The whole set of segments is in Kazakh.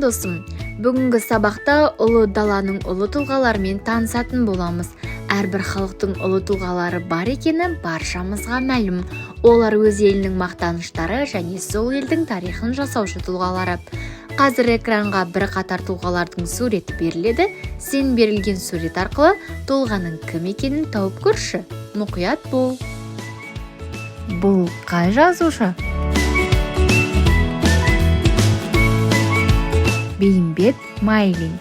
досым, бүгінгі сабақта ұлы даланың ұлы тұлғаларымен танысатын боламыз. Әрбір халықтың ұлы тұлғалары бар екені баршамызға мәлім. Олар өз елінің мақтаныштары және сол елдің тарихын жасаушы тұлғалары. Қазір экранға бірқатар тұлғалардың суреті беріледі. Сен берілген сурет арқылы тұлғаның кім екенін тауып көрші. Мұқият бол. Бұл қай жазушы? Бейімбет Майлин.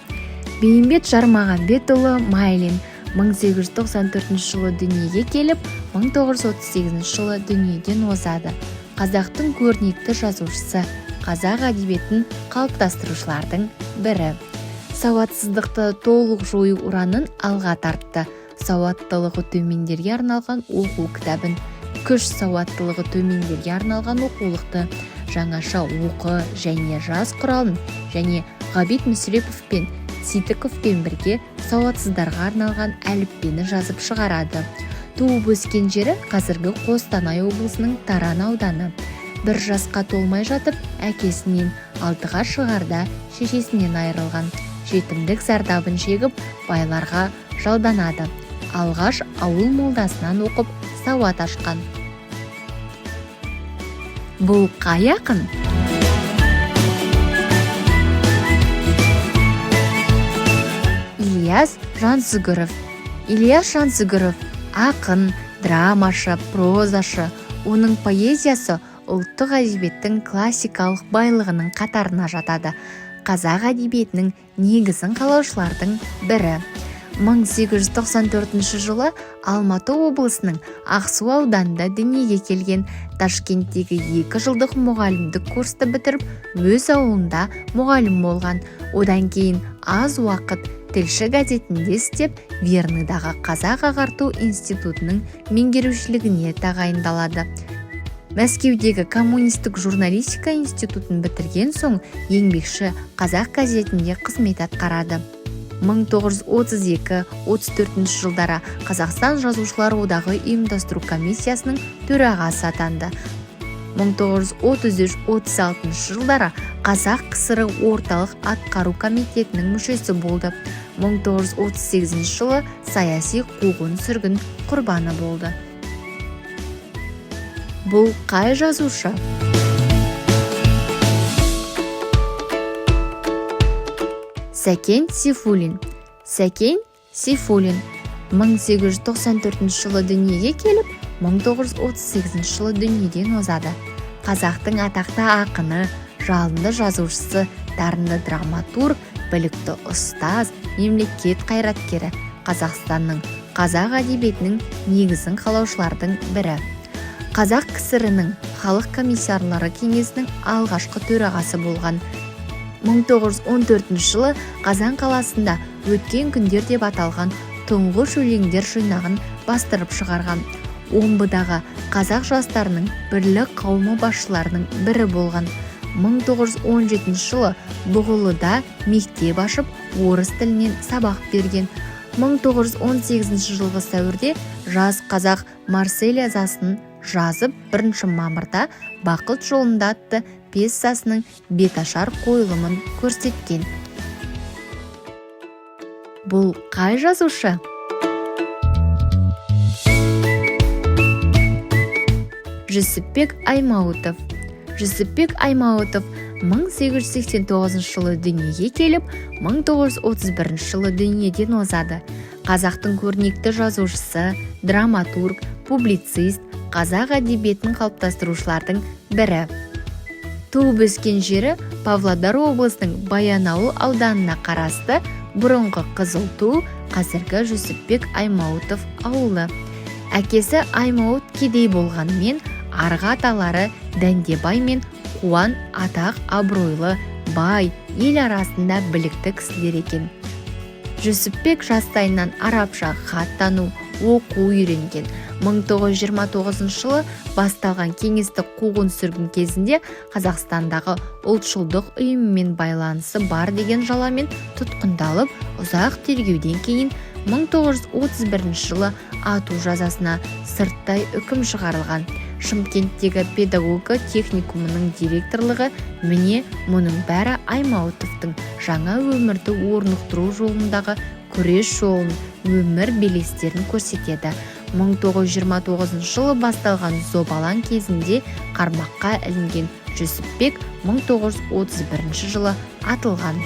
Бейімбет Жармағанбетұлы Майлин 1894 жылы дүниеге келіп, 1938 жылы дүниеден озады. Қазақтың көрнекті жазушысы, қазақ әдебиетін қалыптастырушылардың бірі. Сауатсыздықты толық жою ұранын алға тартты. Сауаттылығы төмендерге арналған оқу кітабын, күш сауаттылығы төмендерге арналған оқулықты, жаңаша оқы және жаз құралын және Ғабит Мүсірепов пен Сейтіковпен бірге сауатсыздарға арналған әліппені жазып шығарады. Туып өскен жері қазіргі Қостанай облысының Таран ауданы. Бір жасқа толмай жатып, әкесінен 6-ға шығарда шешесінен айырылған. Жетімдік зардабын шегіп, байларға жалданады. Алғаш ауыл молдасынан оқып, сауат ашқан. Бұл қай ақын? Ильяс Жансүгіров. Ильяс Жансүгіров ақын, драмашы, прозашы. Оның поэзиясы ұлттық әдебиеттің классикалық байлығының қатарына жатады. Қазақ әдебиетінің негізін қалаушылардың бірі. 1894 жылы Алматы облысының Ақсу ауданында дүниеге келген. Ташкенттегі 2 жылдық мұғалімдік курсты бітіріп, өз ауылында мұғалім болған. Одан кейін аз уақыт тілші газетінде істеп, Верныйдағы Қазақ ағарту институтының меңгерушілігіне тағайындалады. Мәскеудегі коммунистік журналистика институтын бітірген соң, еңбекші Қазақ газетінде қызмет атқарады. 1932-34 жылдары Қазақстан жазушылар одағы ұйымдастыру комиссиясының төрағасы атанды. 1933-36 жылдары Қазақ КСР орталық атқару комитетінің мүшесі болды. 1938 жылы саяси қуғын-сүргін құрбаны болды. Бұл қай жазушы? Сәкен Сейфуллин. Сәкен Сейфуллин 1894 жылы дүниеге келіп, 1938 жылы дүниеден озады. Қазақтың атақты ақыны, жалынды жазушысы, дарынды драматург, білікті ұстаз, мемлекет қайраткері, Қазақстанның қазақ әдебиетінің негізін қалаушылардың бірі. Қазақ КСР-ның халық комиссарлары кеңесінің алғашқы төрағасы болған. 1914 жылы Қазан қаласында өткен күндер деп аталған тұңғыш өлеңдер жинағын бастырып шығарған. Омбыдағы қазақ жастарының бірлік қауымы басшыларының бірі болған. 1917 жылы Бұғылыда мектеп ашып, орыс тілінен сабақ берген. 1918 жылғы сәуірде Жас қазақ Марсельязасын жазып, 1 мамырда Бақыт жолында атты пьесасының беташар қойылымын көрсеткен. Бұл қай жазушы? Жүсіпбек Аймауытов. Жүсіпбек Аймауытов 1889 жылы дүниеге келіп, 1931 жылы дүниеден озады. Қазақтың көрнекті жазушысы, драматург, публицист, қазақ әдебиетін қалыптастырушылардың бірі. Туып өскен жері Павлодар облысының Баянауыл ауданына қарасты бұрынғы Қызылту, қазіргі Жүсіпбек Аймауытов ауылы. Әкесі Аймауыт кедей болғанымен, арғы аталары Дәндебай мен Қуан атақ абыройлы, бай, ел арасында білікті кісілер екен. Жүсіпбек жастайынан арабша хат тану, оқу үйренген. 1929 жылы басталған кеңестік қуғын-сүргін кезінде Қазақстандағы ұлтшылдық ұйымымен байланысы бар деген жаламен тұтқындалып, ұзақ тергеуден кейін 1931 жылы ату жазасына сырттай үкім шығарылған. Шымкенттегі педагогика техникумының директорлығы. Міне мұның бәрі Аймауытовтың жаңа өмірді орнықтыру жолындағы күрес жолын, өмір белестерін көрсетеді. 1929 жылы басталған зобалаң кезінде қармаққа ілінген Жүсіпбек 1931 жылы атылған.